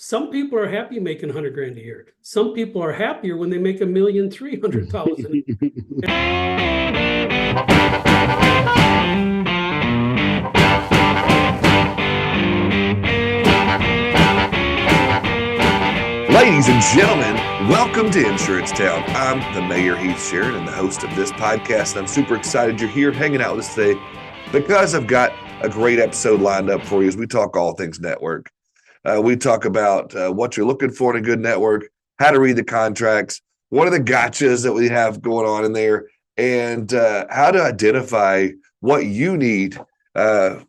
Some people are happy making 100 grand a year. Some people are happier when they make $1,300,000. Ladies and gentlemen, welcome to Insurance Town. I'm the Mayor, Heath Sharon, and the host of this podcast. I'm super excited you're here hanging out with us today because I've got a great episode lined up for you as we talk all things network. We talk about what you're looking for in a good network, how to read the contracts, what are the gotchas that we have going on in there, and how to identify what you need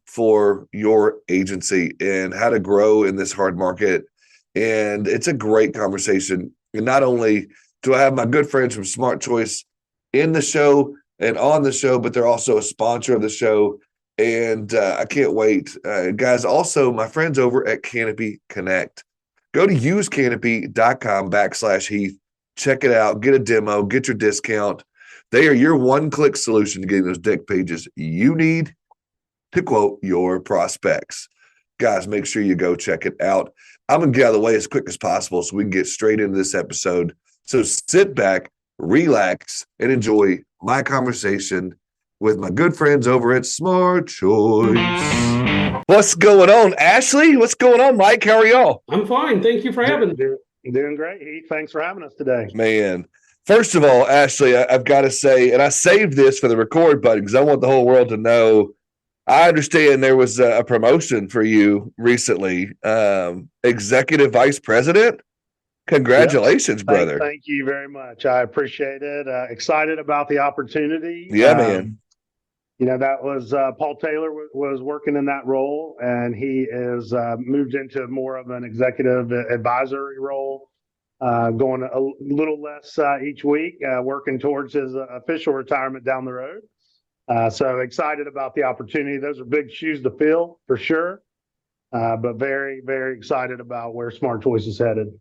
for your agency and how to grow in this hard market. And it's a great conversation. And not only do I have my good friends from Smart Choice in the show and on the show, but they're also a sponsor of the show. And I can't wait. Guys, also my friends over at Canopy Connect. Go to usecanopy.com/Heath. Check it out. Get a demo. Get your discount. They are your one-click solution to getting those deck pages you need to quote your prospects. Guys, make sure you go check it out. I'm going to get out of the way as quick as possible so we can get straight into this episode. So sit back, relax, and enjoy my conversation with my good friends over at Smart Choice. What's going on, Ashley? What's going on, Mike? How are y'all? I'm fine. Thank you for having me. Doing great, Heath. Thanks for having us today. Man, first of all, Ashley, I've got to say, and I saved this for the record button because I want the whole world to know, I understand there was a promotion for you recently, executive vice president. Congratulations, brother. Thank you very much. I appreciate it. Excited about the opportunity. Yeah, man. You know, that was Paul Taylor was working in that role, and he is moved into more of an executive advisory role, going a little less each week, working towards his official retirement down the road. So excited about the opportunity. Those are big shoes to fill for sure, but very, very excited about where Smart Choice is headed.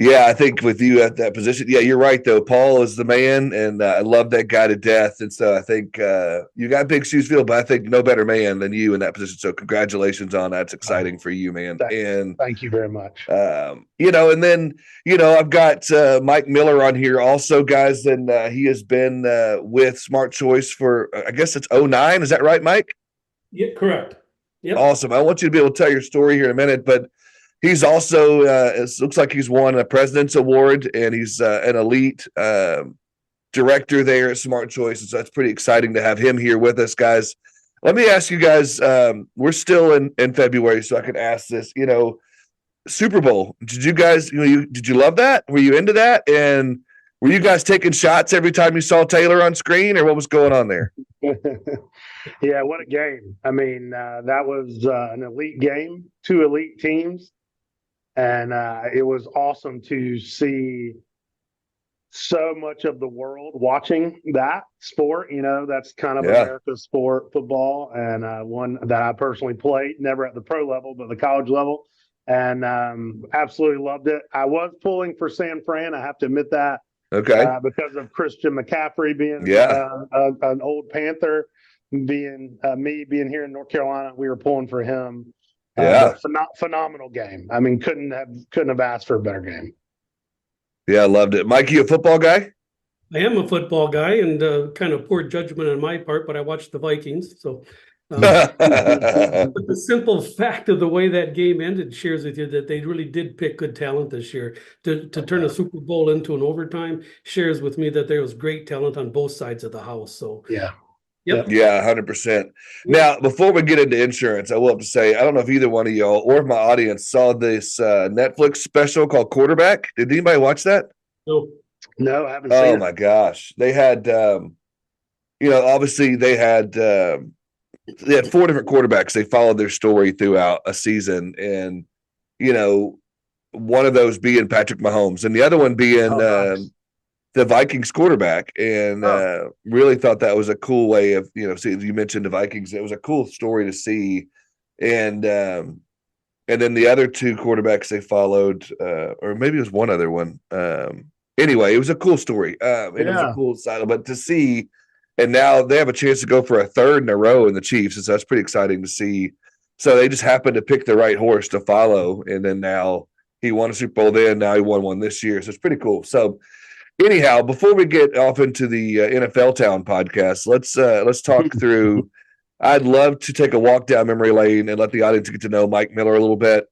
Yeah, I think with you at that position, yeah, you're right, though. Paul is the man, and I love that guy to death. And so I think you got big shoes to fill, but I think no better man than you in that position. So congratulations on that. It's exciting for you, man. Thank you very much. You know, and then, you know, I've got Mike Miller on here also, guys, and he has been with Smart Choice for, I guess it's 2009. Is that right, Mike? Yeah, correct. Yep. Awesome. I want you to be able to tell your story here in a minute, but he's also, it looks like he's won a President's Award, and he's an elite director there at Smart Choice. And so that's pretty exciting to have him here with us, guys. Let me ask you guys, we're still in February, so I can ask this, you know, Super Bowl. Did you guys, did you love that? Were you into that? And were you guys taking shots every time you saw Taylor on screen, or what was going on there? Yeah, what a game. I mean, that was an elite game, two elite teams. And it was awesome to see so much of the world watching that sport. You know, that's kind of America's sport, football, and one that I personally played, never at the pro level, but the college level, and absolutely loved it. I was pulling for San Fran. I have to admit that. Okay. Because of Christian McCaffrey being an old Panther, being me being here in North Carolina, we were pulling for him. Phenomenal game. I mean, couldn't have asked for a better game. Yeah, I loved it. Mike, you a football guy? I am a football guy, and kind of poor judgment on my part, but I watched the Vikings. So but the simple fact of the way that game ended shares with you that they really did pick good talent this year. To turn a Super Bowl into an overtime shares with me that there was great talent on both sides of the house. So yeah. Yep. Yeah, 100%. Now, before we get into insurance, I will have to say, I don't know if either one of y'all or if my audience saw this Netflix special called Quarterback. Did anybody watch that? No, I haven't seen it. Oh, my gosh. They had, obviously they had 4 different quarterbacks. They followed their story throughout a season. And, you know, one of those being Patrick Mahomes and the other one being the Vikings quarterback, and really thought that was a cool way of, see, you mentioned the Vikings. It was a cool story to see. And then the other 2 quarterbacks they followed, or maybe it was one other one. Anyway, it was a cool story. It was a cool side, but to see, and now they have a chance to go for a 3rd in a row in the Chiefs. And so that's pretty exciting to see. So they just happened to pick the right horse to follow. And then now, He won a Super Bowl then. Now he won one this year. So it's pretty cool. So anyhow, before we get off into the NFL Town podcast, let's talk through. I'd love to take a walk down memory lane and let the audience get to know Mike Miller a little bit.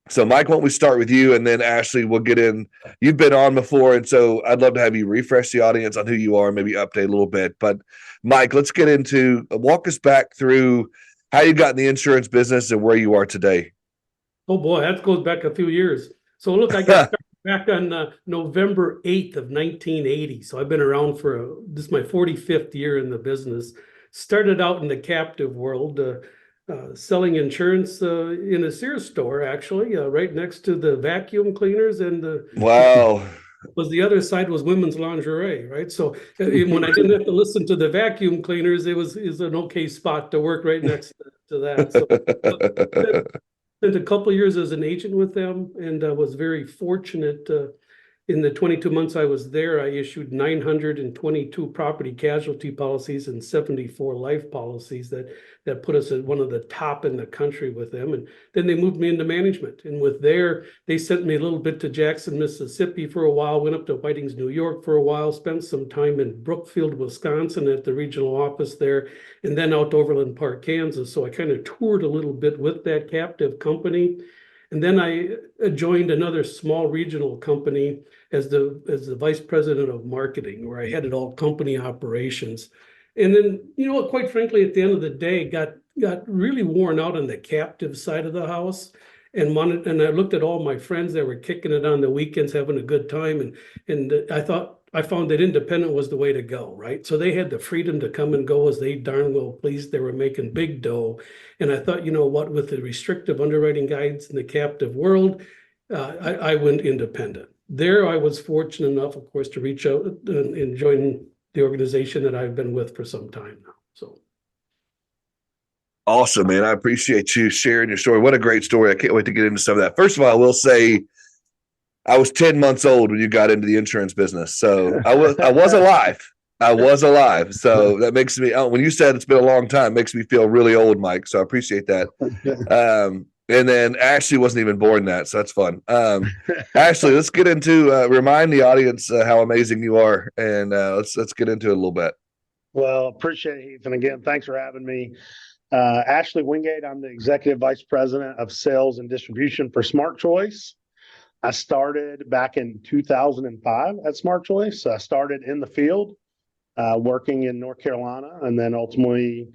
So, Mike, why don't we start with you, and then Ashley, we'll get in. You've been on before, and so I'd love to have you refresh the audience on who you are, maybe update a little bit. But, Mike, let's get into walk us back through how you got in the insurance business and where you are today. Oh boy, that goes back a few years. So look, I got started back on November 8th of 1980. So I've been around for this is my 45th year in the business. Started out in the captive world, selling insurance in a Sears store, actually, right next to the vacuum cleaners, and Wow. the other side was women's lingerie, right? So when I didn't have to listen to the vacuum cleaners, it was an okay spot to work right next to that. So spent a couple of years as an agent with them, and was very fortunate. In the 22 months I was there, I issued 922 property casualty policies and 74 life policies that put us at one of the top in the country with them. And then they moved me into management. And they sent me a little bit to Jackson, Mississippi for a while, went up to Whitings, New York for a while, spent some time in Brookfield, Wisconsin at the regional office there, and then out to Overland Park, Kansas. So I kind of toured a little bit with that captive company. And then I joined another small regional company as the vice president of marketing, where I headed all company operations. And then, quite frankly, at the end of the day, got really worn out on the captive side of the house, and I looked at all my friends that were kicking it on the weekends, having a good time, and I found that independent was the way to go, right? So they had the freedom to come and go as they darn well pleased. They were making big dough. And I thought, with the restrictive underwriting guides in the captive world, I went independent. There, I was fortunate enough, of course, to reach out and join the organization that I've been with for some time now. So. Awesome, man. I appreciate you sharing your story. What a great story. I can't wait to get into some of that. First of all, I will say, I was 10 months old when you got into the insurance business. So I was alive. I was alive. So that makes me, when you said it's been a long time, it makes me feel really old, Mike. So I appreciate that. And then Ashley wasn't even born that. So that's fun. Ashley, let's get into, remind the audience how amazing you are. And let's get into it a little bit. Well, appreciate it, Heath. And again, thanks for having me. Ashley Wingate, I'm the executive vice president of sales and distribution for Smart Choice. I started back in 2005 at Smart Choice. I started in the field, working in North Carolina, and then ultimately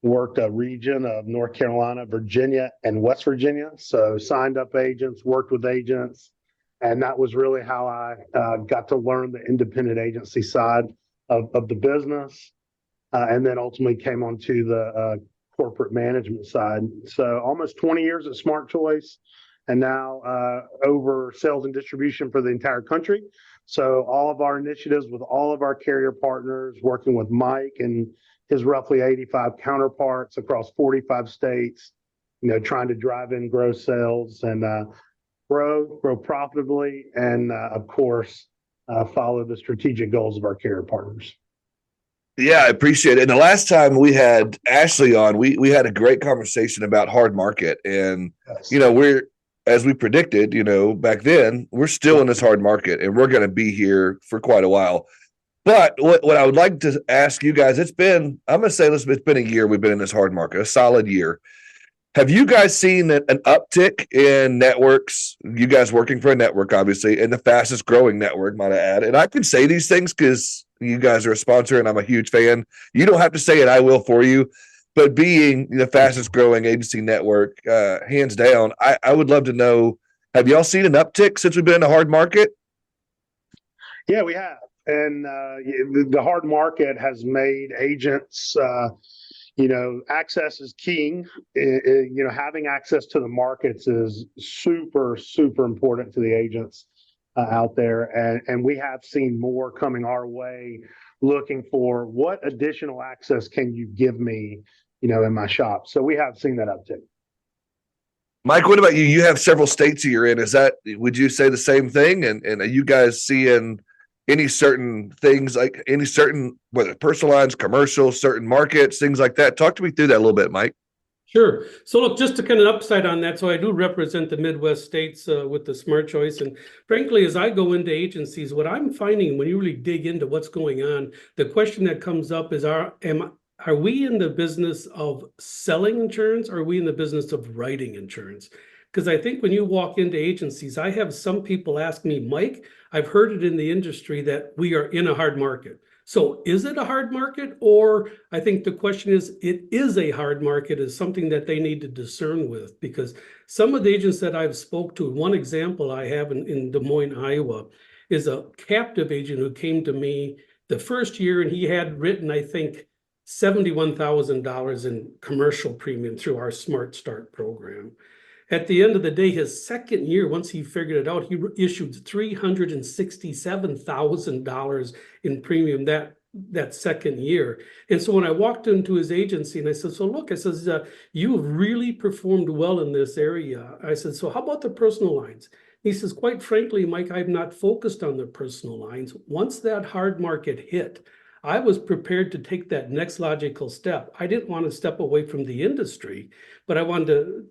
worked a region of North Carolina, Virginia, and West Virginia. So signed up agents, worked with agents, and that was really how I got to learn the independent agency side of the business, and then ultimately came onto the corporate management side. So almost 20 years at Smart Choice. And now over sales and distribution for the entire country. So all of our initiatives with all of our carrier partners, working with Mike and his roughly 85 counterparts across 45 states, trying to drive in gross sales and grow profitably, and of course, follow the strategic goals of our carrier partners. Yeah, I appreciate it. And the last time we had Ashley on, we had a great conversation about hard market. And, Yes. As we predicted, back then, we're still in this hard market, and we're going to be here for quite a while. But what I would like to ask you guys, I'm going to say, it's been a year we've been in this hard market, a solid year. Have you guys seen an uptick in networks? You guys working for a network, obviously, and the fastest growing network, might I add. And I can say these things because you guys are a sponsor and I'm a huge fan. You don't have to say it, I will for you. But being the fastest growing agency network, hands down, I would love to know, have y'all seen an uptick since we've been in a hard market? Yeah, we have. And the hard market has made agents, access is king. Having access to the markets is super, super important to the agents out there. And we have seen more coming our way, looking for what additional access can you give me, in my shop. So we have seen that uptick. Mike, what about you? You have several states you're in. Would you say the same thing? And are you guys seeing any certain things, like whether personal lines, commercial, certain markets, things like that? Talk to me through that a little bit, Mike. Sure. So look, just to kind of upside on that, so I do represent the Midwest states with the Smart Choice. And frankly, as I go into agencies, what I'm finding when you really dig into what's going on, the question that comes up is, are we in the business of selling insurance, or are we in the business of writing insurance? Because I think when you walk into agencies, I have some people ask me, Mike, I've heard it in the industry that we are in a hard market. So is it a hard market? Or I think the question is, it is a hard market is something that they need to discern with, because some of the agents that I've spoke to, one example I have in Des Moines, Iowa, is a captive agent who came to me the first year, and he had written, I think, $71,000 in commercial premium through our Smart Start program. At the end of the day, his second year, once he figured it out, he issued $367,000 in premium that second year. And so when I walked into his agency and I said, so look, I says, you have really performed well in this area. I said, so how about the personal lines? He says, quite frankly, Mike, I've not focused on the personal lines. Once that hard market hit, I was prepared to take that next logical step. I didn't want to step away from the industry, but I wanted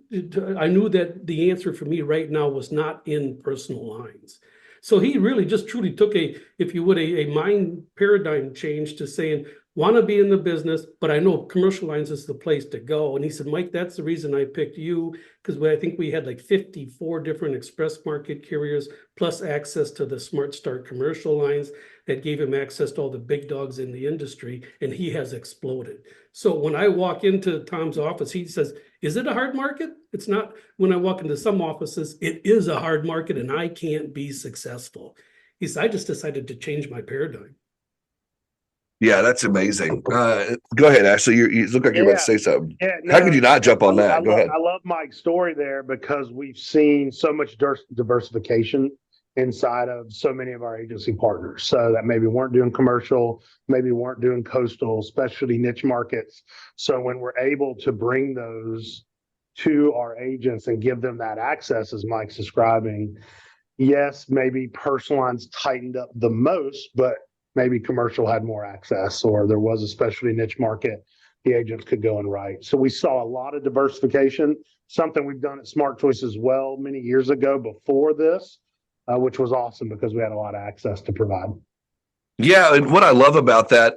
I knew that the answer for me right now was not in personal lines. So he really just truly took if you would, a mind paradigm change to saying, want to be in the business, but I know commercial lines is the place to go. And he said, Mike, that's the reason I picked you, because I think we had like 54 different express market carriers, plus access to the Smart Start commercial lines that gave him access to all the big dogs in the industry, and he has exploded. So when I walk into Tom's office, he says, is it a hard market? It's not. When I walk into some offices, it is a hard market and I can't be successful. He said, I just decided to change my paradigm. Yeah, that's amazing. Go ahead, Ashley. You look like you're about to say something. Yeah, How could you not jump on that? Go ahead. I love Mike's story there, because we've seen so much diversification inside of so many of our agency partners. So that maybe weren't doing commercial, maybe weren't doing coastal, specialty niche markets. So when we're able to bring those to our agents and give them that access, as Mike's describing, yes, maybe personal lines tightened up the most, but maybe commercial had more access, or there was a specialty niche market the agents could go and write. So we saw a lot of diversification, something we've done at Smart Choice as well many years ago before this, which was awesome because we had a lot of access to provide. Yeah, and what I love about that,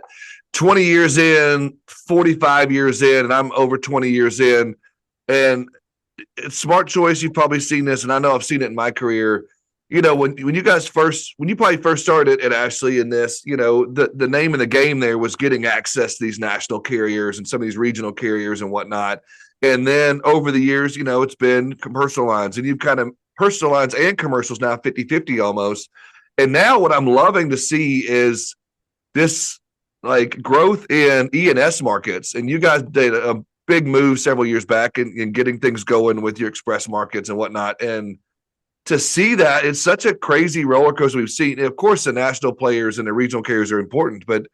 20 years in, 45 years in, and I'm over 20 years in, and it's Smart Choice, you've probably seen this, and I know I've seen it in my career. You know, when you probably first started at Ashley in this, you know, the name of the game there was getting access to these national carriers and some of these regional carriers and whatnot. And then over the years, you know, it's been commercial lines, and you've kind of personal lines and commercials now 50-50 almost. And now what I'm loving to see is this like growth in E&S markets. And you guys did a big move several years back in getting things going with your express markets and whatnot. And to see that, it's such a crazy roller coaster we've seen. And of course, the national players and the regional carriers are important, but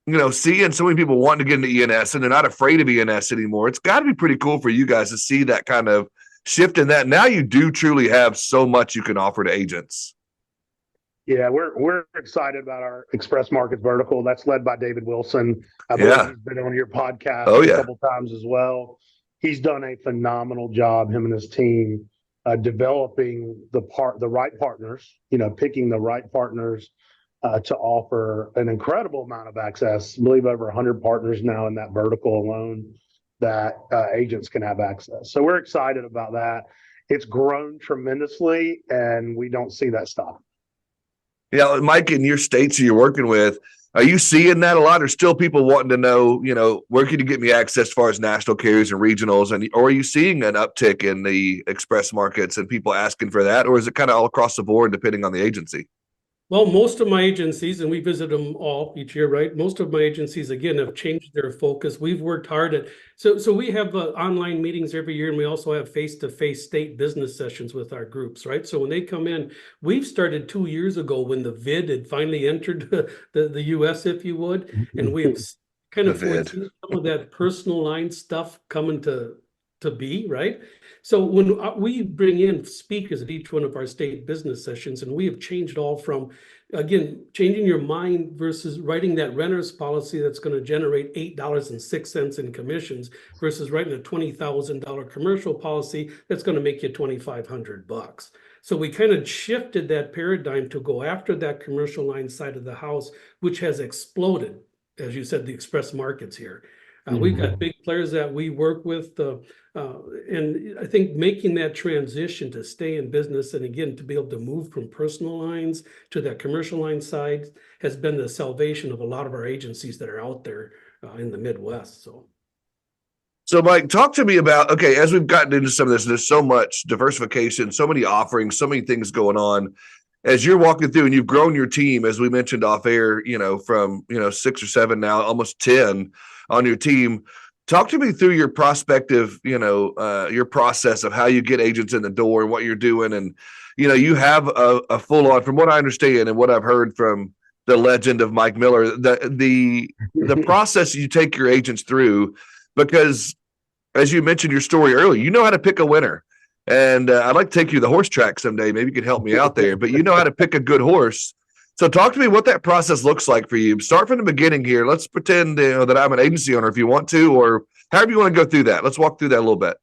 you know, seeing so many people wanting to get into E&S and they're not afraid of E&S anymore, it's got to be pretty cool for you guys to see that kind of shift in that. Now you do truly have so much you can offer to agents. Yeah, we're excited about our express markets vertical. That's led by David Wilson. I believe he's been on your podcast a couple times as well. He's done a phenomenal job, him and his team, developing the right partners, you know, picking the right partners to offer an incredible amount of access. I believe over 100 partners now in that vertical alone that agents can have access. So we're excited about that. It's grown tremendously, and we don't see that stop. Yeah, Mike, in your states you're working with, are you seeing that a lot? Or still people wanting to know, you know, where can you get me access as far as national carriers and regionals? And or are you seeing an uptick in the express markets and people asking for that? Or is it kind of all across the board depending on the agency? Well, most of my agencies, and we visit them all each year, right? Most of my agencies, again, have changed their focus. We've worked hard at, so we have online meetings every year, and we also have face-to-face state business sessions with our groups, right? So when they come in, we've started 2 years ago when the VID had finally entered the US, if you would, and we have kind of foreseen some of that personal line stuff coming to to be, right? So when we bring in speakers at each one of our state business sessions, and we have changed all from, again, changing your mind versus writing that renter's policy that's going to generate $8.06 in commissions versus writing a $20,000 commercial policy that's going to make you $2,500. So we kind of shifted that paradigm to go after that commercial line side of the house, which has exploded, as you said, the express markets here. We've got big players that we work with, and I think making that transition to stay in business and again to be able to move from personal lines to that commercial line side has been the salvation of a lot of our agencies that are out there in the Midwest. So, Mike, talk to me about, okay, as we've gotten into some of this, there's so much diversification, so many offerings, so many things going on. As you're walking through and you've grown your team, as we mentioned off air, from 6 or 7 now, almost 10 on your team. Talk to me through your prospective, your process of how you get agents in the door and what you're doing. And, you have a full on, from what I understand and what I've heard from the legend of Mike Miller, the process you take your agents through, because as you mentioned your story earlier, you know how to pick a winner. And I'd like to take you to the horse track someday. Maybe you could help me out there, but you know how to pick a good horse. So talk to me what that process looks like for you. Start from the beginning here. Let's pretend that I'm an agency owner if you want to, or however you want to go through that. Let's walk through that a little bit.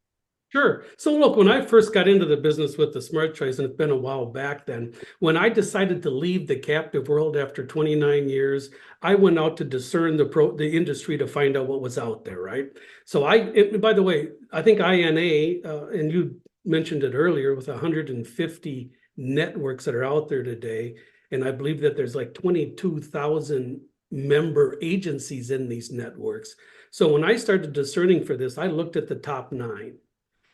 Sure. So look, when I first got into the business with the Smart Choice, and it's been a while back then, when I decided to leave the captive world after 29 years, I went out to discern the industry to find out what was out there, right? So by the way, I think INA, and you mentioned it earlier, with 150 networks that are out there today, and I believe that there's like 22,000 member agencies in these networks. So when I started discerning for this, I looked at the top 9.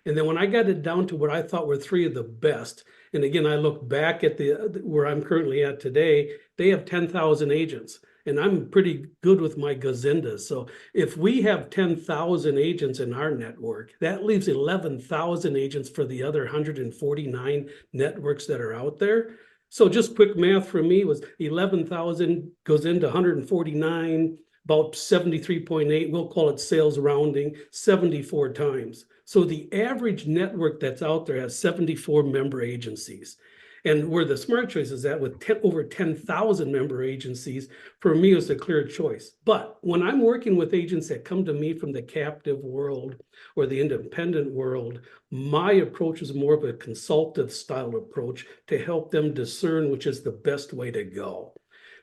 And then when I got it down to what I thought were 3 of the best, and again, I look back at where I'm currently at today, they have 10,000 agents. And I'm pretty good with my gazindas. So if we have 10,000 agents in our network, that leaves 11,000 agents for the other 149 networks that are out there. So just quick math for me was 11,000 goes into 149, about 73.8, we'll call it sales rounding, 74 times. So the average network that's out there has 74 member agencies. And where the Smart Choice is at with over 10,000 member agencies, for me, is a clear choice. But when I'm working with agents that come to me from the captive world or the independent world, my approach is more of a consultative style approach to help them discern which is the best way to go.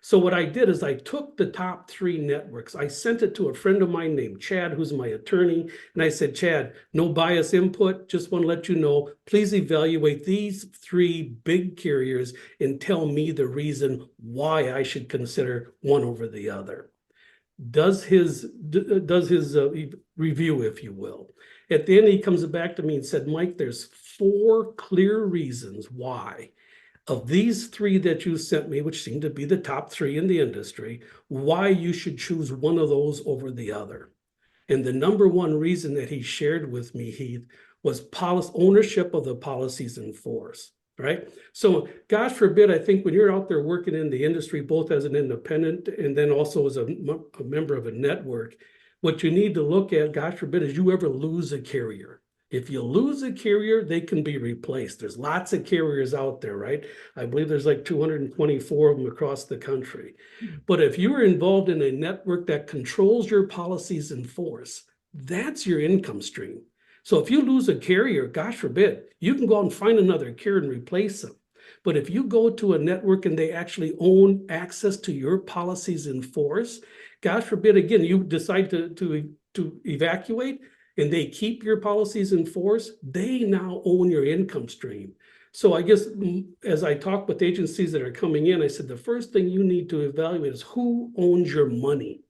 So what I did is I took the top 3 networks. I sent it to a friend of mine named Chad, who's my attorney. And I said, Chad, no bias input. Just want to let you know, please evaluate these 3 big carriers and tell me the reason why I should consider one over the other. Does his review, if you will. At the end, he comes back to me and said, Mike, there's 4 clear reasons why. Of these 3 that you sent me, which seem to be the top 3 in the industry, why you should choose one of those over the other. And the number one reason that he shared with me, Heath, was ownership of the policies in force, right? So gosh forbid, I think when you're out there working in the industry, both as an independent and then also as a member of a network, what you need to look at, gosh forbid, is you ever lose a carrier. If you lose a carrier, they can be replaced. There's lots of carriers out there, right? I believe there's like 224 of them across the country. But if you are involved in a network that controls your policies in force, that's your income stream. So if you lose a carrier, gosh forbid, you can go out and find another carrier and replace them. But if you go to a network and they actually own access to your policies in force, gosh forbid, again, you decide to evacuate, and they keep your policies in force, they now own your income stream. So I guess as I talk with agencies that are coming in, I said, the first thing you need to evaluate is who owns your money.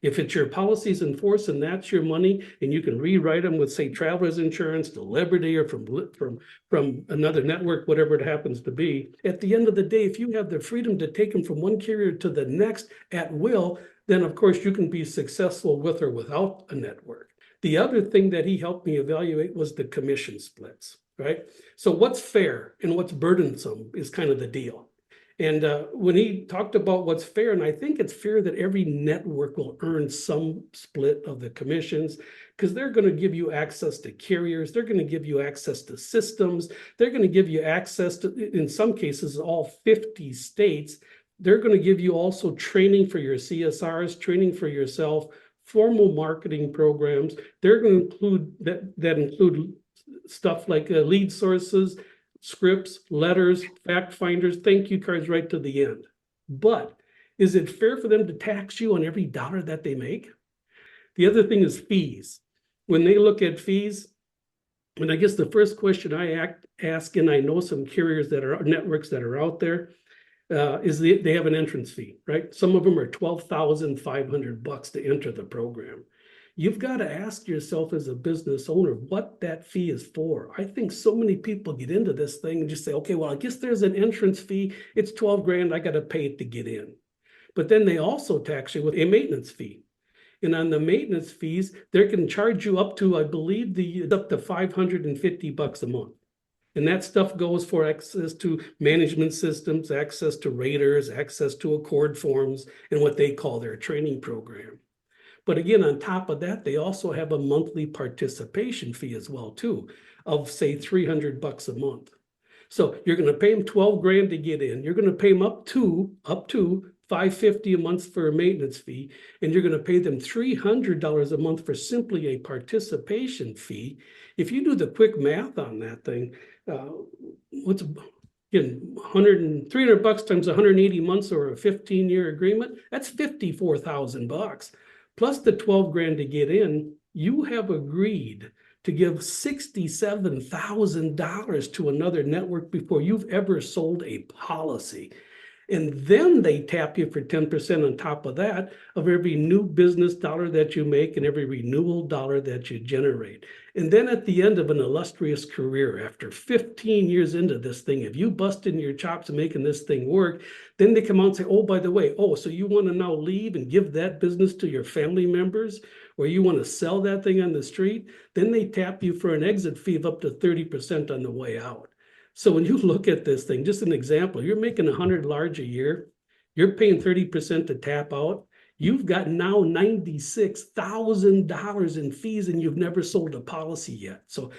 If it's your policies in force and that's your money, and you can rewrite them with, say, Travelers Insurance to Liberty or from another network, whatever it happens to be, at the end of the day, if you have the freedom to take them from one carrier to the next at will, then of course you can be successful with or without a network. The other thing that he helped me evaluate was the commission splits, right? So what's fair and what's burdensome is kind of the deal. And when he talked about what's fair, and I think it's fair that every network will earn some split of the commissions, because they're going to give you access to carriers, they're going to give you access to systems, they're going to give you access to, in some cases, all 50 states. They're going to give you also training for your CSRs, training for yourself, formal marketing programs. They're going to include that include stuff like lead sources, scripts, letters, fact finders, thank you cards right to the end. But is it fair for them to tax you on every dollar that they make? The other thing is fees. When they look at fees, and I guess the first question I ask, and I know some carriers that are networks that are out there, is they have an entrance fee, right? Some of them are $12,500 to enter the program. You've got to ask yourself as a business owner what that fee is for. I think so many people get into this thing and just say, okay, well, I guess there's an entrance fee. It's 12 grand. I got to pay it to get in. But then they also tax you with a maintenance fee. And on the maintenance fees, they can charge you up to, I believe, up to $550 a month. And that stuff goes for access to management systems, access to raters, access to Accord forms, and what they call their training program. But again, on top of that, they also have a monthly participation fee as well, too, of say $300 a month. So you're going to pay them 12 grand to get in. You're going to pay them up to $550 a month for a maintenance fee, and you're going to pay them $300 a month for simply a participation fee. If you do the quick math on that thing, what's again, $300 times 180 months or a 15-year agreement, that's $54,000. Plus the 12 grand to get in, you have agreed to give $67,000 to another network before you've ever sold a policy. And then they tap you for 10% on top of that of every new business dollar that you make and every renewal dollar that you generate. And then at the end of an illustrious career, after 15 years into this thing, if you busted in your chops and making this thing work, then they come out and say, oh, by the way, so you want to now leave and give that business to your family members, or you want to sell that thing on the street? Then they tap you for an exit fee of up to 30% on the way out. So when you look at this thing, just an example, you're making 100 large a year, you're paying 30% to tap out, you've got now $96,000 in fees and you've never sold a policy yet. So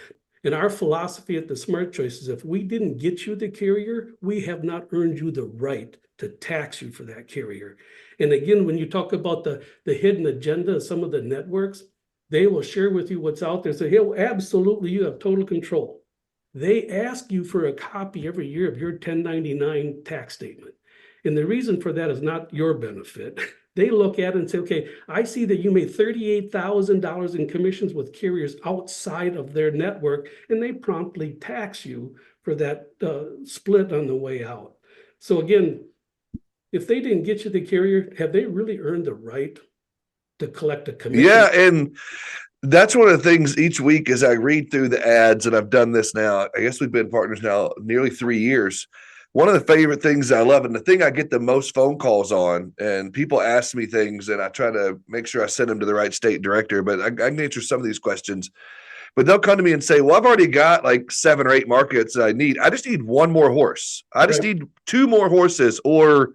in our philosophy at the Smart Choice is if we didn't get you the carrier, we have not earned you the right to tax you for that carrier. And again, when you talk about the hidden agenda of some of the networks, they will share with you what's out there. Say, hey, absolutely, you have total control. They ask you for a copy every year of your 1099 tax statement. And the reason for that is not your benefit. They look at it and say, okay, I see that you made $38,000 in commissions with carriers outside of their network, and they promptly tax you for that split on the way out. So again, if they didn't get you the carrier, have they really earned the right to collect a commission? Yeah, and that's one of the things each week as I read through the ads, and I've done this now, I guess we've been partners now nearly 3 years. One of the favorite things I love, and the thing I get the most phone calls on, and people ask me things, and I try to make sure I send them to the right state director, but I can answer some of these questions. But they'll come to me and say, well, I've already got like 7 or 8 markets I need. I just need one more horse. I just need 2 more horses, or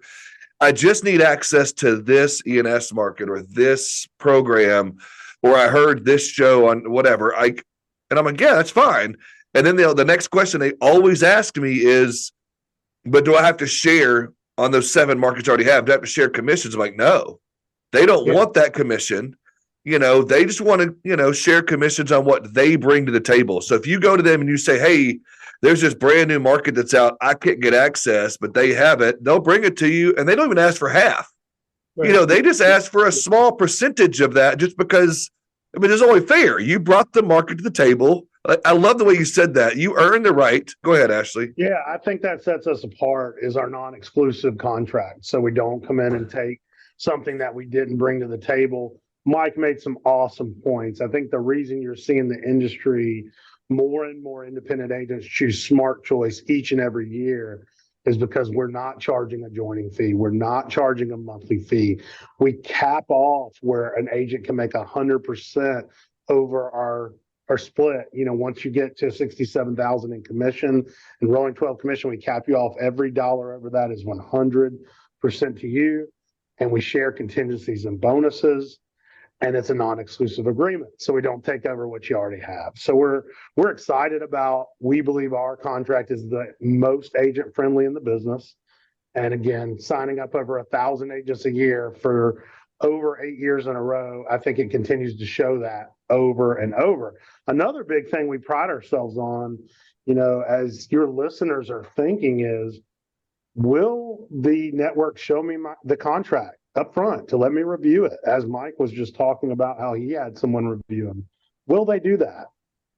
I just need access to this E&S market or this program, or I heard this show on whatever. And I'm like, yeah, that's fine. And then the next question they always ask me is, but do I have to share on those 7 markets I already have? Do I have to share commissions? I'm like, no, they don't want that commission. They just want to, share commissions on what they bring to the table. So if you go to them and you say, hey, there's this brand new market that's out, I can't get access, but they have it, they'll bring it to you, and they don't even ask for half. Right. They just ask for a small percentage of that just because, it's only fair. You brought the market to the table. I love the way you said that. You earned the right. Go ahead, Ashley. Yeah, I think that sets us apart is our non-exclusive contract. So we don't come in and take something that we didn't bring to the table. Mike made some awesome points. I think the reason you're seeing the industry, more and more independent agents choose Smart Choice each and every year is because we're not charging a joining fee. We're not charging a monthly fee. We cap off where an agent can make 100% over our are split. Once you get to 67,000 in commission and rolling 12 commission, we cap you off. Every dollar over that is 100% to you. And we share contingencies and bonuses. And it's a non-exclusive agreement. So we don't take over what you already have. So we're excited about, we believe our contract is the most agent friendly in the business. And again, signing up over 1,000 agents a year for over 8 years in a row, I think it continues to show that over and over. Another big thing we pride ourselves on, as your listeners are thinking is, will the network show me the contract up front to let me review it? As Mike was just talking about how he had someone review him. Will they do that?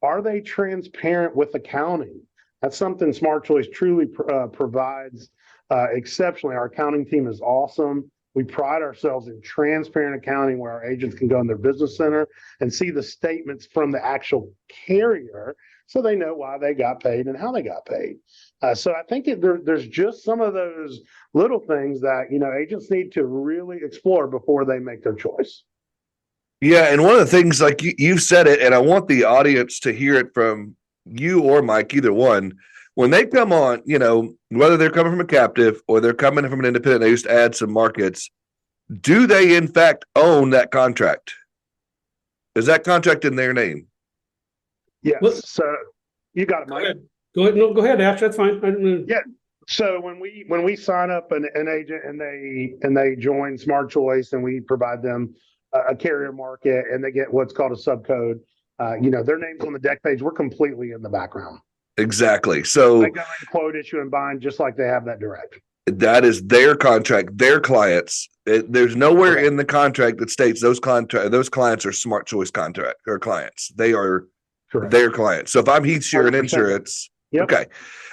Are they transparent with accounting? That's something Smart Choice truly provides exceptionally. Our accounting team is awesome. We pride ourselves in transparent accounting where our agents can go in their business center and see the statements from the actual carrier so they know why they got paid and how they got paid. So I think there's just some of those little things that, agents need to really explore before they make their choice. Yeah. And one of the things, like you've said it, and I want the audience to hear it from you or Mike, either one. When they come on, whether they're coming from a captive or they're coming from an independent, they just add some markets. Do they in fact own that contract? Is that contract in their name? Yes. Well, so you got it, Mike. Go ahead. No, go ahead, Ash. That's fine. Yeah. So when we sign up an agent and they join Smart Choice and we provide them a carrier market and they get what's called a subcode, their name's on the deck page. We're completely in the background. Exactly. So they go in quote, issue, and bind just like they have that direct. That is their contract, their clients. There's nowhere in the contract that states those clients are Smart Choice contract or clients. They are their clients. So if I'm Heath Sheeran Insurance, okay,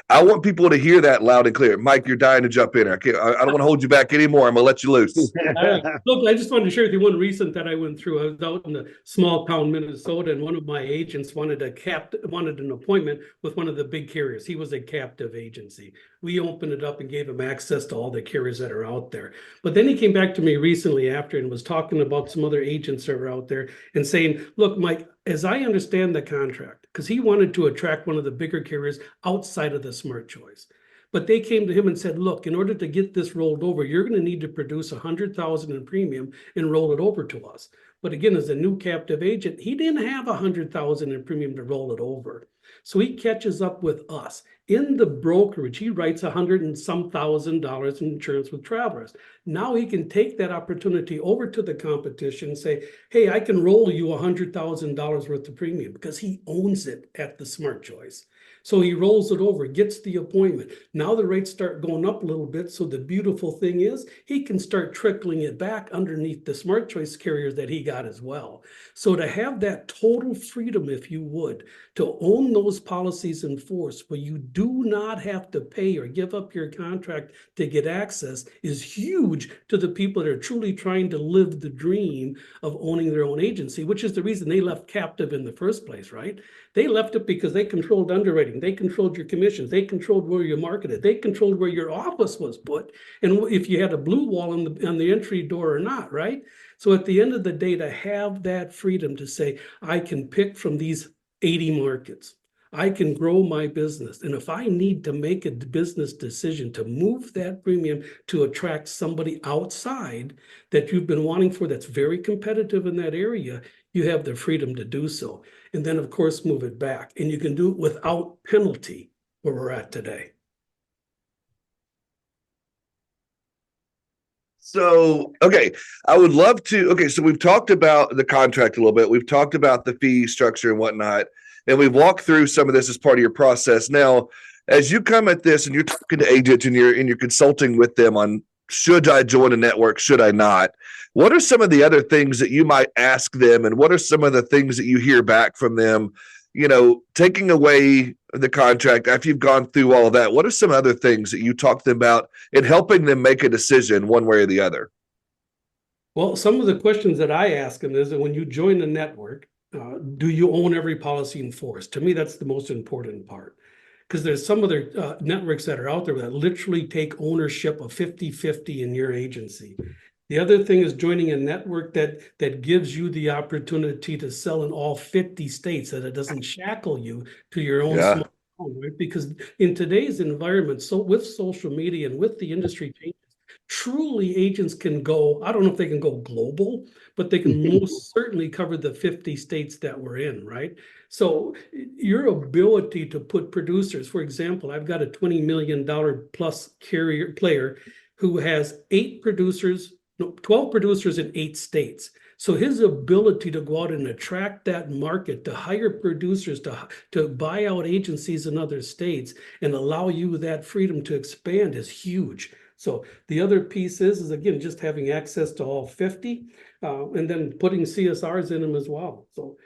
I want people to hear that loud and clear. Mike, you're dying to jump in. I don't want to hold you back anymore. I'm gonna let you loose. Look, I just wanted to share with you one recent that I went through. I was out in a small town, Minnesota, and one of my agents wanted an appointment with one of the big carriers. He was a captive agency. We opened it up and gave him access to all the carriers that are out there. But then he came back to me recently after and was talking about some other agents that are out there and saying, look, Mike, as I understand the contract, because he wanted to attract one of the bigger carriers outside of the Smart Choice. But they came to him and said, look, in order to get this rolled over, you're going to need to produce $100,000 in premium and roll it over to us. But again, as a new captive agent, he didn't have $100,000 in premium to roll it over. So he catches up with us. In the brokerage, he writes $100,000 and some in insurance with Travelers. Now he can take that opportunity over to the competition and say, hey, I can roll you $100,000 worth of premium because he owns it at the Smart Choice. So he rolls it over, gets the appointment. Now the rates start going up a little bit. So the beautiful thing is he can start trickling it back underneath the Smart Choice carriers that he got as well. So to have that total freedom, if you would, to own those policies in force where you do not have to pay or give up your contract to get access is huge to the people that are truly trying to live the dream of owning their own agency, which is the reason they left captive in the first place, right? They left it because they controlled underwriting. They controlled your commissions. They controlled where you marketed. They controlled where your office was put. And if you had a blue wall on the entry door or not, right? So at the end of the day, to have that freedom to say, I can pick from these 80 markets. I can grow my business. And if I need to make a business decision to move that premium to attract somebody outside that you've been wanting for that's very competitive in that area, you have the freedom to do so. And then, of course, move it back. And you can do it without penalty where we're at today. So, okay, I would love to. Okay, so we've talked about the contract a little bit. We've talked about the fee structure and whatnot. And we've walked through some of this as part of your process. Now, as you come at this and you're talking to agents and you're consulting with them on should I join a network, should I not? What are some of the other things that you might ask them, and what are some of the things that you hear back from them? Taking away the contract after you've gone through all of that. What are some other things that you talk to them about in helping them make a decision one way or the other? Well, some of the questions that I ask them is that when you join the network, do you own every policy in force? To me, that's the most important part. Because there's some other networks that are out there that literally take ownership of 50-50 in your agency. The other thing is joining a network that gives you the opportunity to sell in all 50 states, that it doesn't shackle you to your own Yeah. small town, right? Because in today's environment, so with social media and with the industry changes, truly agents can go, I don't know if they can go global, but they can most certainly cover the 50 states that we're in, right? So your ability to put producers, for example, I've got a $20 million plus carrier player who has 12 producers in 8 states. So his ability to go out and attract that market, to hire producers, to buy out agencies in other states and allow you that freedom to expand is huge. So the other piece is again, just having access to all 50 and then putting CSRs in them as well. So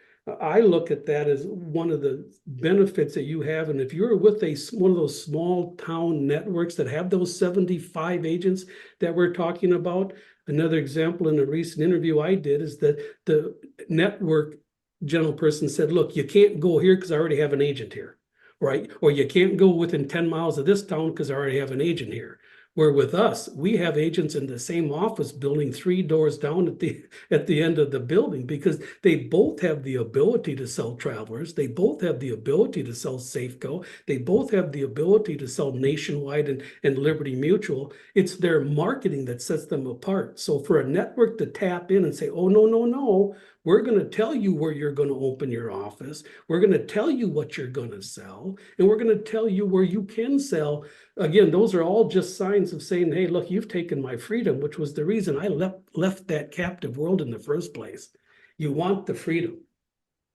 I look at that as one of the benefits that you have. And if you're with one of those small town networks that have those 75 agents that we're talking about, another example in a recent interview I did is that the network general person said, look, you can't go here because I already have an agent here, right? Or you can't go within 10 miles of this town because I already have an agent here. Where with us, we have agents in the same office building 3 doors down at the end of the building because they both have the ability to sell Travelers. They both have the ability to sell Safeco. They both have the ability to sell Nationwide and Liberty Mutual. It's their marketing that sets them apart. So for a network to tap in and say, oh, no, we're going to tell you where you're going to open your office. We're going to tell you what you're going to sell. And we're going to tell you where you can sell. Again, those are all just signs of saying, hey, look, you've taken my freedom, which was the reason I left that captive world in the first place. You want the freedom.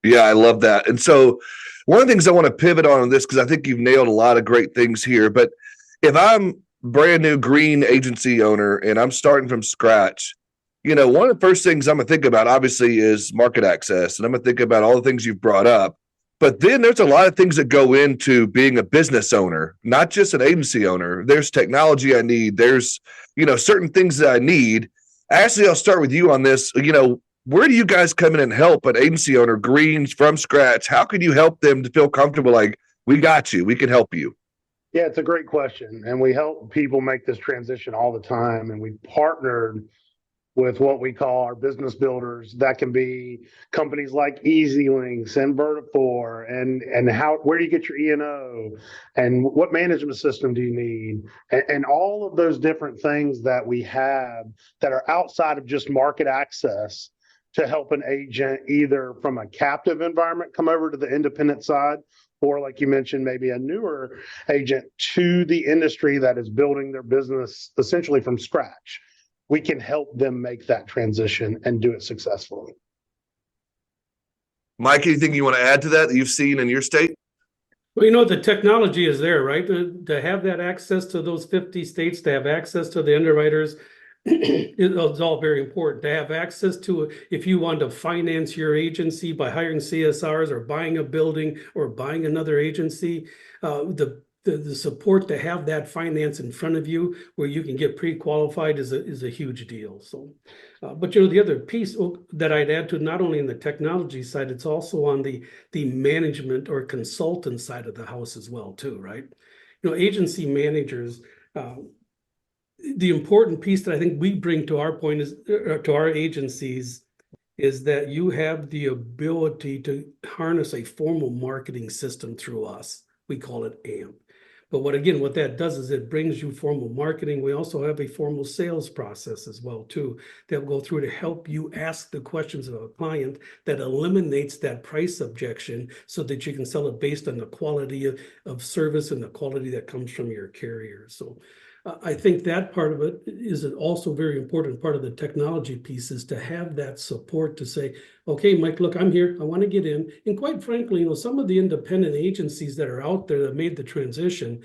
Yeah, I love that. And so one of the things I want to pivot on this, because I think you've nailed a lot of great things here, but if I'm brand new green agency owner and I'm starting from scratch, one of the first things I'm going to think about obviously is market access. And I'm going to think about all the things you've brought up. But then there's a lot of things that go into being a business owner, not just an agency owner. There's technology I need. There's, certain things that I need. Ashley, I'll start with you on this. Where do you guys come in and help an agency owner, greens from scratch? How can you help them to feel comfortable like, we got you, we can help you? Yeah, it's a great question. And we help people make this transition all the time. And we partnered with what we call our business builders. That can be companies like EasyLinks and Vertipore, and where do you get your E&O, and what management system do you need, and all of those different things that we have that are outside of just market access to help an agent either from a captive environment come over to the independent side, or like you mentioned, maybe a newer agent to the industry that is building their business essentially from scratch. We can help them make that transition and do it successfully. Mike, anything you want to add to that you've seen in your state? Well, the technology is there, right? To have that access to those 50 states, to have access to the underwriters, it's all very important. To have access to, if you want to finance your agency by hiring CSRs or buying a building or buying another agency, the support to have that finance in front of you where you can get pre-qualified is a huge deal. So, but the other piece that I'd add to, not only in the technology side, it's also on the management or consultant side of the house as well too, right? Agency managers, the important piece that I think we bring to our point is to our agencies is that you have the ability to harness a formal marketing system through us. We call it AMP. But what that does is it brings you formal marketing. We also have a formal sales process as well too that will go through to help you ask the questions of a client that eliminates that price objection so that you can sell it based on the quality of service and the quality that comes from your carrier. So I think that part of it is also a very important part of the technology piece, is to have that support to say, okay, Mike, look, I'm here. I want to get in. And quite frankly, some of the independent agencies that are out there that made the transition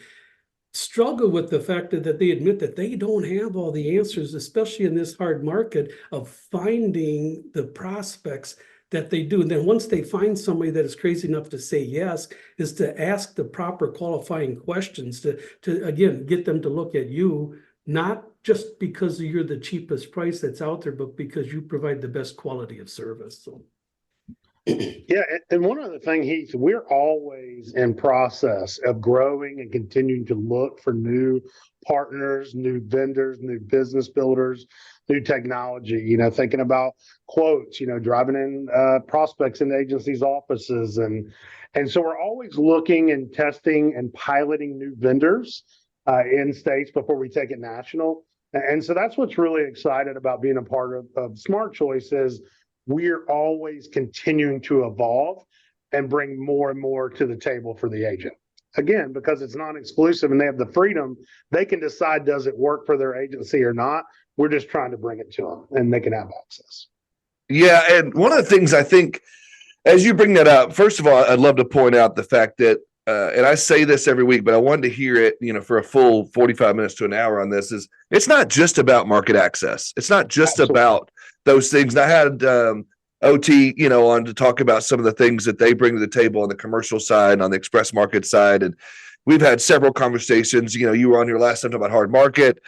struggle with the fact that they admit that they don't have all the answers, especially in this hard market of finding the prospects that they do. And then once they find somebody that is crazy enough to say yes, is to ask the proper qualifying questions to again, get them to look at you, not just because you're the cheapest price that's out there, but because you provide the best quality of service. So. Yeah, and one other thing, Heath, we're always in process of growing and continuing to look for new partners, new vendors, new business builders, new technology. Thinking about quotes. Driving in prospects in agencies' offices, and so we're always looking and testing and piloting new vendors in states before we take it national. And so that's what's really excited about being a part of Smart Choice is we're always continuing to evolve and bring more and more to the table for the agent. Again, because it's non-exclusive and they have the freedom, they can decide does it work for their agency or not. We're just trying to bring it to them and they can have access. Yeah, and one of the things I think, as you bring that up, first of all, I'd love to point out the fact that, and I say this every week, but I wanted to hear it, for a full 45 minutes to an hour on this, is it's not just about market access. It's not just Absolutely. about those things. And I had OT, on to talk about some of the things that they bring to the table on the commercial side, on the express market side. And we've had several conversations. You were on your last time talking about hard market.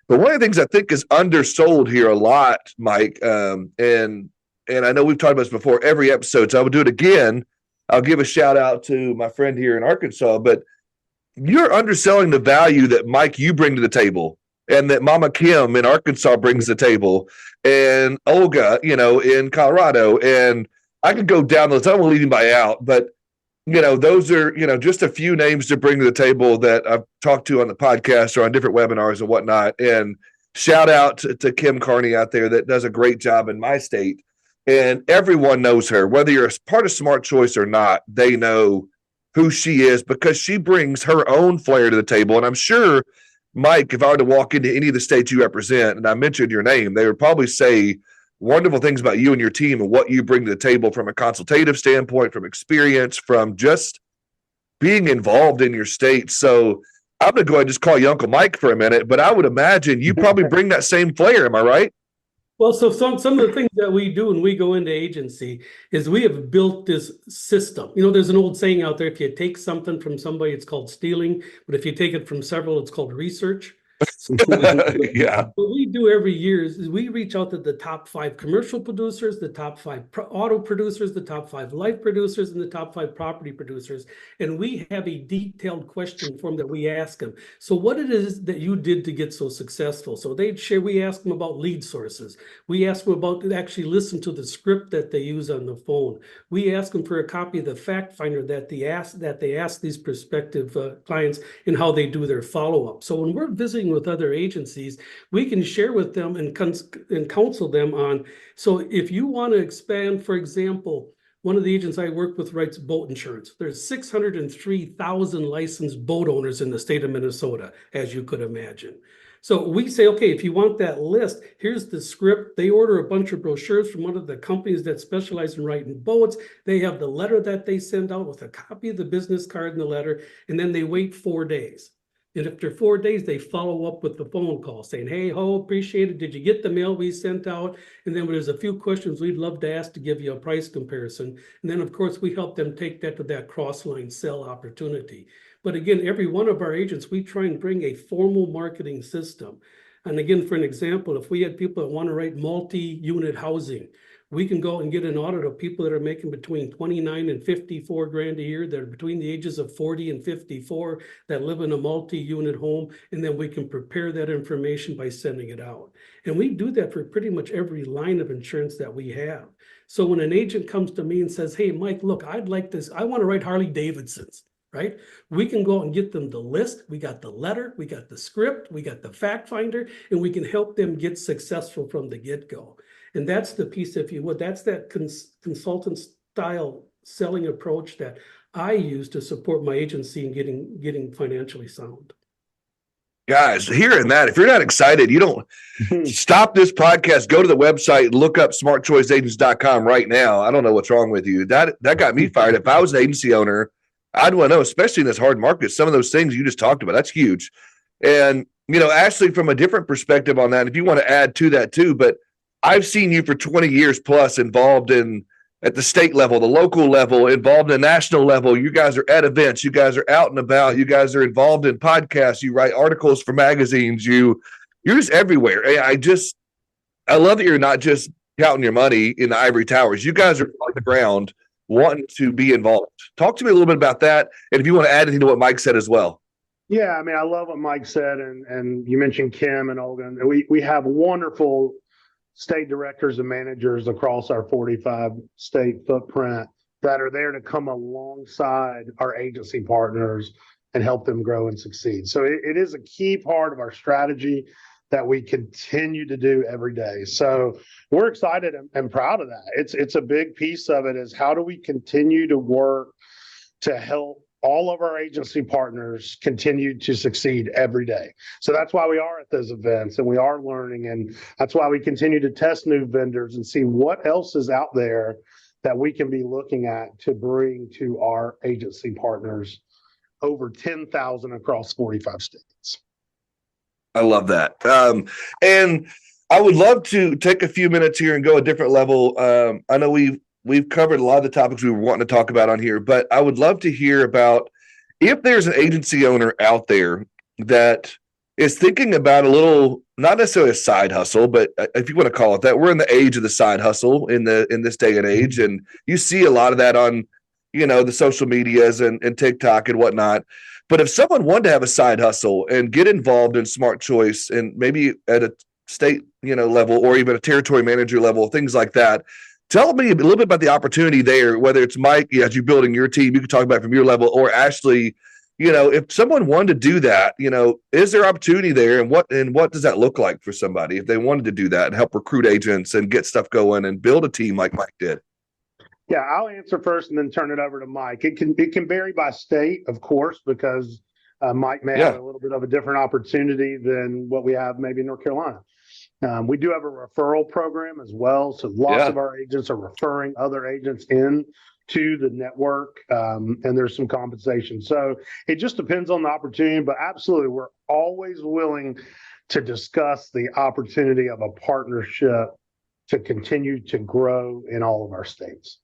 But one of the things I think is undersold here a lot, Mike, and I know we've talked about this before every episode, so I will do it again. I'll give a shout out to my friend here in Arkansas, but you're underselling the value that, Mike, you bring to the table and that Mama Kim in Arkansas brings to the table and Olga, in Colorado. And I could go down the list. I won't leave anybody out, but, those are, just a few names to bring to the table that I've talked to on the podcast or on different webinars and whatnot. And shout out to Kim Carney out there that does a great job in my state. And everyone knows her, whether you're a part of Smart Choice or not, they know who she is because she brings her own flair to the table. And I'm sure, Mike, if I were to walk into any of the states you represent and I mentioned your name, they would probably say wonderful things about you and your team and what you bring to the table from a consultative standpoint, from experience, from just being involved in your state. So I'm going to go ahead and just call you Uncle Mike for a minute, but I would imagine you probably bring that same flair. Am I right? Well, so some of the things that we do when we go into agency is we have built this system. There's an old saying out there, if you take something from somebody, it's called stealing. But if you take it from several, it's called research. So Yeah. What we do every year is we reach out to the top 5 commercial producers, the top 5 auto producers, the top 5 life producers, and the top 5 property producers. And we have a detailed question form that we ask them. So what it is that you did to get so successful. So they'd share, we ask them about lead sources. We ask them about actually listen to the script that they use on the phone. We ask them for a copy of the fact finder that they ask these prospective clients and how they do their follow-up. So when we're visiting with other agencies, we can share with them and counsel them on. So if you want to expand, for example, one of the agents I work with writes boat insurance. There's 603,000 licensed boat owners in the state of Minnesota, as you could imagine. So we say, okay, if you want that list, here's the script. They order a bunch of brochures from one of the companies that specialize in writing boats. They have the letter that they send out with a copy of the business card and the letter, and then they wait 4 days. And after 4 days, they follow up with the phone call saying, hey, ho, appreciate it. Did you get the mail we sent out? And then there's a few questions we'd love to ask to give you a price comparison. And then, of course, we help them take that to that cross-line sell opportunity. But again, every one of our agents, we try and bring a formal marketing system. And again, for an example, if we had people that want to write multi-unit housing, we can go and get an audit of people that are making between 29 and 54 grand a year. They're between the ages of 40 and 54 that live in a multi-unit home. And then we can prepare that information by sending it out. And we do that for pretty much every line of insurance that we have. So when an agent comes to me and says, hey, Mike, look, I'd like this. I want to write Harley Davidsons. Right? We can go out and get them the list. We got the letter, we got the script, we got the fact finder, and we can help them get successful from the get-go. And that's the piece, if you would, that's that consultant style selling approach that I use to support my agency in getting financially sound. Guys, hearing that, if you're not excited, you don't stop this podcast, go to the website, look up smartchoiceagents.com right now. I don't know what's wrong with you. That got me fired. If I was an agency owner, I'd want to know, especially in this hard market, some of those things you just talked about, that's huge. And, Ashley, from a different perspective on that, if you want to add to that too, but I've seen you for 20 years plus involved at the state level, the local level, involved in the national level. You guys are at events. You guys are out and about. You guys are involved in podcasts. You write articles for magazines. You're just everywhere. I love that you're not just counting your money in the ivory towers. You guys are on the ground wanting to be involved. Talk to me a little bit about that, and if you want to add anything to what Mike said as well. Yeah, I mean, I love what Mike said, and you mentioned Kim and Olga. And we have wonderful state directors and managers across our 45 state footprint that are there to come alongside our agency partners and help them grow and succeed. So it is a key part of our strategy that we continue to do every day. So we're excited and proud of that. It's a big piece of it is how do we continue to work to help all of our agency partners continue to succeed every day. So that's why we are at those events and we are learning. And that's why we continue to test new vendors and see what else is out there that we can be looking at to bring to our agency partners, over 10,000 across 45 states. I love that. And I would love to take a few minutes here and go a different level. I know we've covered a lot of the topics we were wanting to talk about on here, but I would love to hear about if there's an agency owner out there that is thinking about a little, not necessarily a side hustle, but if you want to call it that, we're in the age of the side hustle in this day and age. And you see a lot of that on, the social medias and TikTok and whatnot. But if someone wanted to have a side hustle and get involved in Smart Choice and maybe at a state, level or even a territory manager level, things like that, tell me a little bit about the opportunity there, whether it's Mike, as you're building your team, you can talk about it from your level, or Ashley, if someone wanted to do that, is there opportunity there, and what does that look like for somebody if they wanted to do that and help recruit agents and get stuff going and build a team like Mike did? Yeah, I'll answer first and then turn it over to Mike. It can vary by state, of course, because Mike may have a little bit of a different opportunity than what we have maybe in North Carolina. We do have a referral program as well. So lots of our agents are referring other agents in to the network, and there's some compensation. So it just depends on the opportunity, but absolutely, we're always willing to discuss the opportunity of a partnership to continue to grow in all of our states.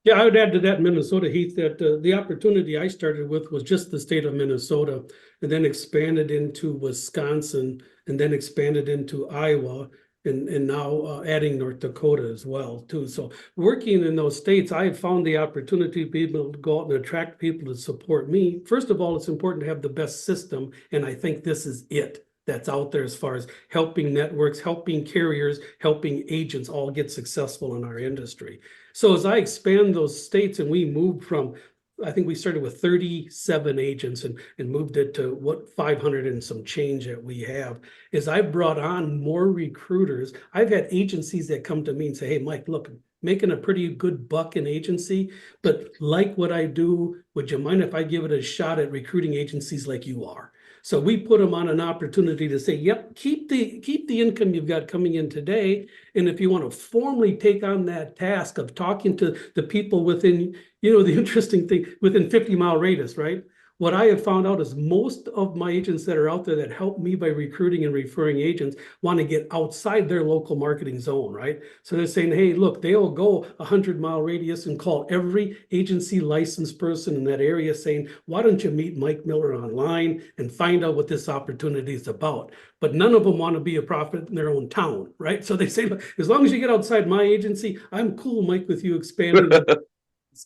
Yeah, I would add to that, Minnesota, Heath, that the opportunity I started with was just the state of Minnesota, and then expanded into Wisconsin, and then expanded into Iowa, and now adding North Dakota as well, too. So working in those states, I have found the opportunity to be able to go out and attract people to support me. First of all, it's important to have the best system, and I think this is it that's out there as far as helping networks, helping carriers, helping agents all get successful in our industry. So as I expand those states and we moved from, I think we started with 37 agents and moved it to 500 and some change that we have, is I brought on more recruiters. I've had agencies that come to me and say, hey, Mike, look, making a pretty good buck in agency, but like what I do, would you mind if I give it a shot at recruiting agencies like you are? So we put them on an opportunity to say, yep, keep the income you've got coming in today. And if you want to formally take on that task of talking to the people within, the interesting thing, within 50-mile radius, right? What I have found out is most of my agents that are out there that help me by recruiting and referring agents want to get outside their local marketing zone, right? So they're saying, hey, look, they'll go 100-mile radius and call every agency licensed person in that area saying, why don't you meet Mike Miller online and find out what this opportunity is about? But none of them want to be a prophet in their own town, right? So they say, as long as you get outside my agency, I'm cool, Mike, with you expanding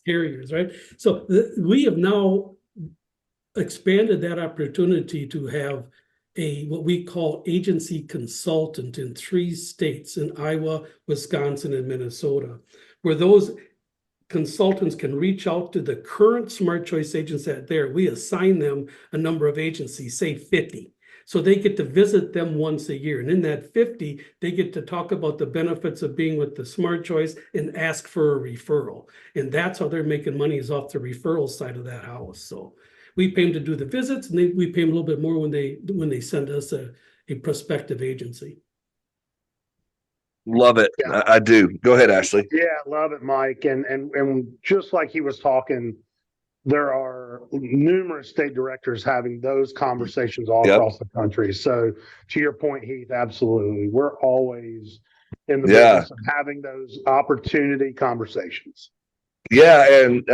carriers, right? So we have now expanded that opportunity to have what we call agency consultant in 3 states, in Iowa, Wisconsin, and Minnesota, where those consultants can reach out to the current Smart Choice agents that there. We assign them a number of agencies, say 50. So they get to visit them once a year. And in that 50, they get to talk about the benefits of being with the Smart Choice and ask for a referral. And that's how they're making money, is off the referral side of that house. So we pay them to do the visits, and we pay them a little bit more when they send us a prospective agency. Love it. Yeah. I do. Go ahead, Ashley. Yeah, love it, Mike. And just like he was talking, there are numerous state directors having those conversations all across the country. So to your point, Heath, absolutely. We're always in the business of having those opportunity conversations. Yeah, and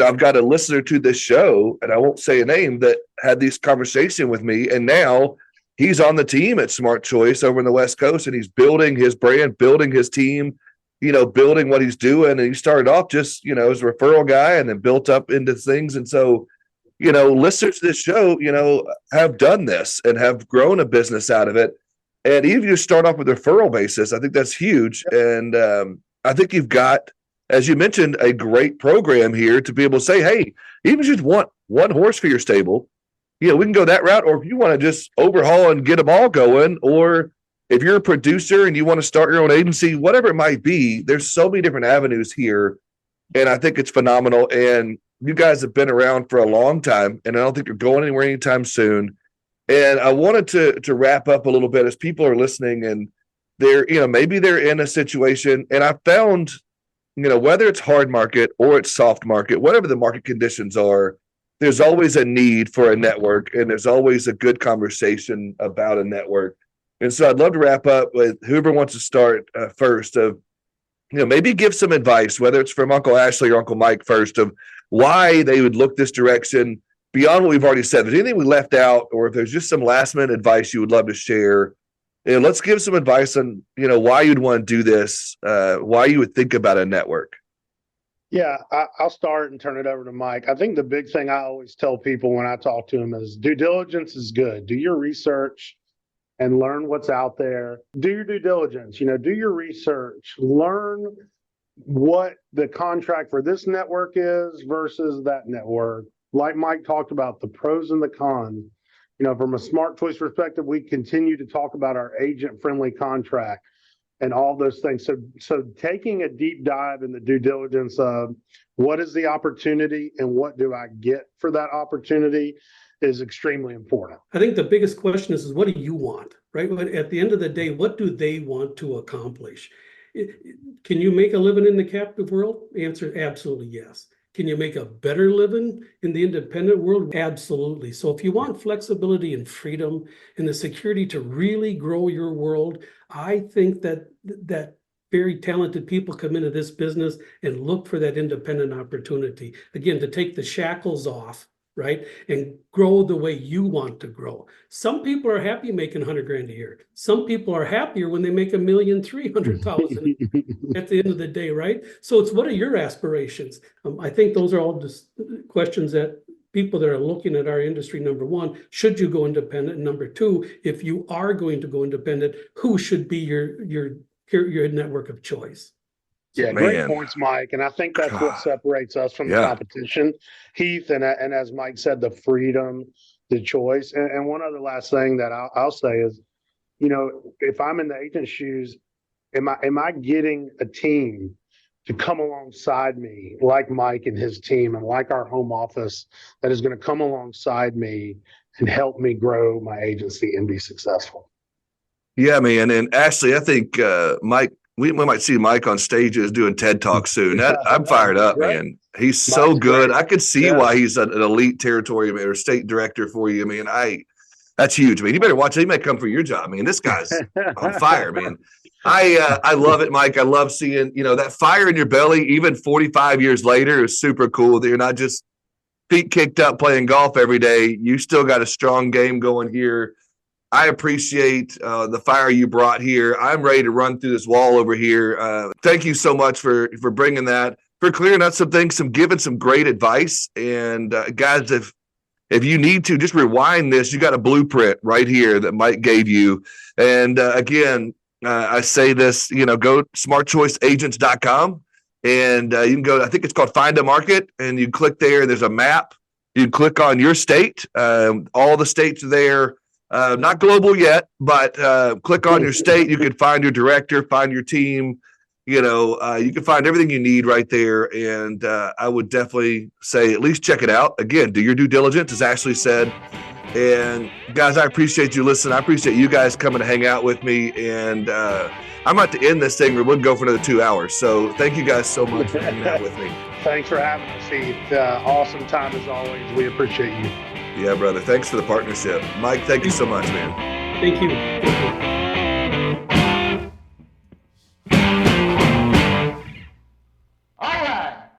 I've got a listener to this show, and I won't say a name, that had this conversation with me, and now he's on the team at Smart Choice over in the West Coast, and he's building his brand, building his team, building what he's doing. And he started off just, as a referral guy and then built up into things. And so, listeners to this show, have done this and have grown a business out of it. And even if you start off with a referral basis, I think that's huge. And I think you've got, as you mentioned, a great program here to be able to say, hey, even if you just want one horse for your stable, we can go that route. Or if you want to just overhaul and get them all going, or if you're a producer and you want to start your own agency, whatever it might be, there's so many different avenues here. And I think it's phenomenal. And you guys have been around for a long time, and I don't think you're going anywhere anytime soon. And I wanted to wrap up a little bit as people are listening and they're, maybe they're in a situation, and I found, whether it's hard market or it's soft market, whatever the market conditions are, there's always a need for a network, and there's always a good conversation about a network. And so I'd love to wrap up with whoever wants to start first of, maybe give some advice, whether it's from Uncle Ashley or Uncle Mike first, of why they would look this direction beyond what we've already said. If there's anything we left out, or if there's just some last minute advice you would love to share, let's give some advice on, why you'd want to do this, why you would think about a network. Yeah, I'll start and turn it over to Mike. I think the big thing I always tell people when I talk to them is due diligence is good. Do your research and learn what's out there. Do your due diligence, do your research, learn what the contract for this network is versus that network. Like Mike talked about, the pros and the cons. From a Smart Choice perspective, we continue to talk about our agent-friendly contract and all those things. So taking a deep dive in the due diligence of what is the opportunity and what do I get for that opportunity is extremely important. I think the biggest question is what do you want, right? But at the end of the day, what do they want to accomplish? Can you make a living in the captive world? Answer, absolutely yes. Can you make a better living in the independent world? Absolutely. So if you want flexibility and freedom and the security to really grow your world, I think that very talented people come into this business and look for that independent opportunity. Again, to take the shackles off, right? And grow the way you want to grow. Some people are happy making $100,000 a year. Some people are happier when they make $1,300,000 at the end of the day, right? So it's, what are your aspirations? I think those are all just questions that people that are looking at our industry, number one, should you go independent? And number two, if you are going to go independent, who should be your network of choice? Yeah, great points, Mike. And I think that's what separates us from the competition, Heath. And as Mike said, the freedom, the choice. And one other last thing that I'll say is, if I'm in the agent's shoes, am I getting a team to come alongside me, like Mike and his team, and like our home office, that is going to come alongside me and help me grow my agency and be successful? Yeah, man. And Ashley, I think Mike, we might see Mike on stages doing TED Talks soon. I'm fired up, man. He's so good. Great. I could see why he's an elite territory or state director for you. I mean, that's huge, man. You better watch it. He may come for your job, man. This guy's on fire, man. I love it, Mike. I love seeing, that fire in your belly, even 45 years later, is super cool that you're not just feet kicked up playing golf every day. You still got a strong game going here. I appreciate the fire you brought here. I'm ready to run through this wall over here. Thank you so much for bringing that, for clearing up some things, giving some great advice. And guys, if you need to, just rewind this. You got a blueprint right here that Mike gave you. And again, I say this, go smartchoiceagents.com, and you can go, I think it's called Find a Market, and you click there. There's a map. You click on your state. All the states are there. Not global yet, but click on your state. You can find your director, find your team. You can find everything you need right there. And I would definitely say at least check it out. Again, do your due diligence, as Ashley said. And guys, I appreciate you listening. I appreciate you guys coming to hang out with me. And I'm about to end this thing. We wouldn't go for another 2 hours. So thank you guys so much for hanging out with me. Thanks for having us, Heath. Awesome time as always. We appreciate you. Yeah, brother. Thanks for the partnership. Mike, thank you so much, man. Thank you.